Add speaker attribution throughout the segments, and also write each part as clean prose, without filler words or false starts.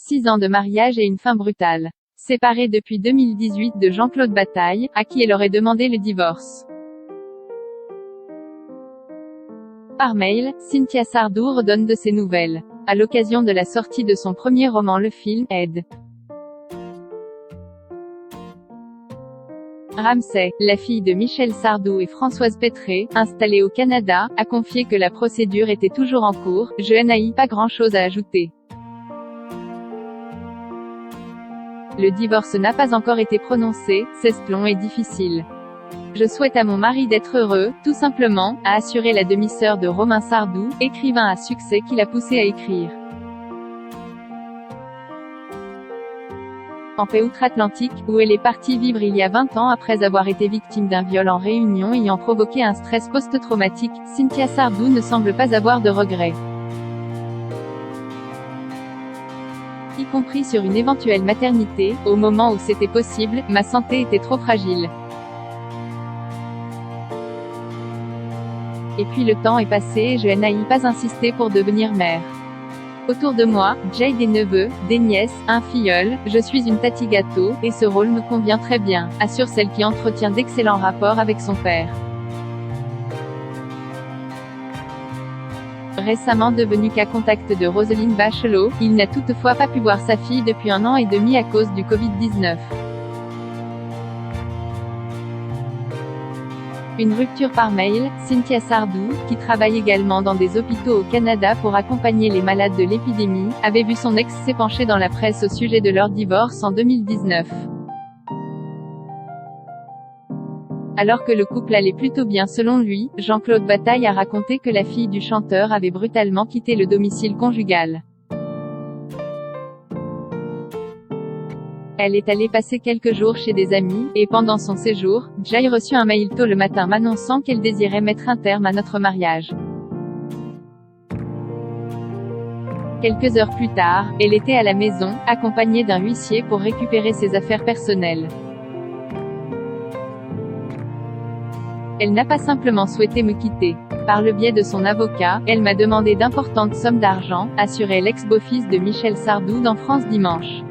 Speaker 1: 6 ans de mariage et une fin brutale. Séparée depuis 2018 de Jean-Claude Bataille, à qui elle aurait demandé le divorce. Par mail, Cynthia Sardou redonne de ses nouvelles. À l'occasion de la sortie de son premier roman, le film Aide. Ramsay, la fille de Michel Sardou et Françoise Pétré, installée au Canada, a confié que la procédure était toujours en cours. Je n'ai pas grand-chose à ajouter. Le divorce n'a pas encore été prononcé, c'est long et difficile. Je souhaite à mon mari d'être heureux, tout simplement, a assuré la demi-sœur de Romain Sardou, écrivain à succès qui l'a poussé à écrire. En paix outre-Atlantique, où elle est partie vivre il y a 20 ans après avoir été victime d'un viol en Réunion ayant provoqué un stress post-traumatique, Cynthia Sardou ne semble pas avoir de regrets. Y compris sur une éventuelle maternité, au moment où c'était possible, ma santé était trop fragile. Et puis le temps est passé et je n'ai pas insisté pour devenir mère. Autour de moi, j'ai des neveux, des nièces, un filleul, je suis une tati gâteau, et ce rôle me convient très bien, assure celle qui entretient d'excellents rapports avec son père. Récemment devenu cas contact de Roselyne Bachelot, il n'a toutefois pas pu voir sa fille depuis 1 an et demi à cause du Covid-19. Une rupture par mail, Cynthia Sardou, qui travaille également dans des hôpitaux au Canada pour accompagner les malades de l'épidémie, avait vu son ex s'épancher dans la presse au sujet de leur divorce en 2019. Alors que le couple allait plutôt bien selon lui, Jean-Claude Bataille a raconté que la fille du chanteur avait brutalement quitté le domicile conjugal. Elle est allée passer quelques jours chez des amis, et pendant son séjour, j'ai reçu un mail tôt le matin m'annonçant qu'elle désirait mettre un terme à notre mariage. Quelques heures plus tard, elle était à la maison, accompagnée d'un huissier pour récupérer ses affaires personnelles. Elle n'a pas simplement souhaité me quitter. Par le biais de son avocat, elle m'a demandé d'importantes sommes d'argent, assurait l'ex-beau-fils de Michel Sardou dans France Dimanche.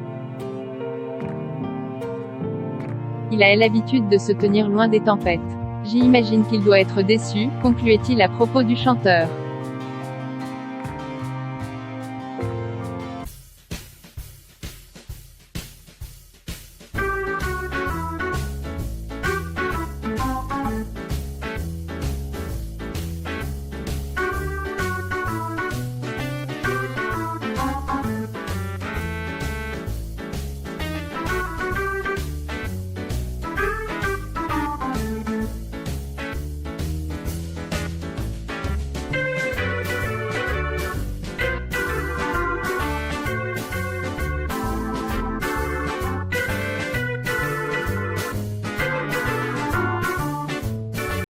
Speaker 1: Il a l'habitude de se tenir loin des tempêtes. J'imagine qu'il doit être déçu, concluait-il à propos du chanteur.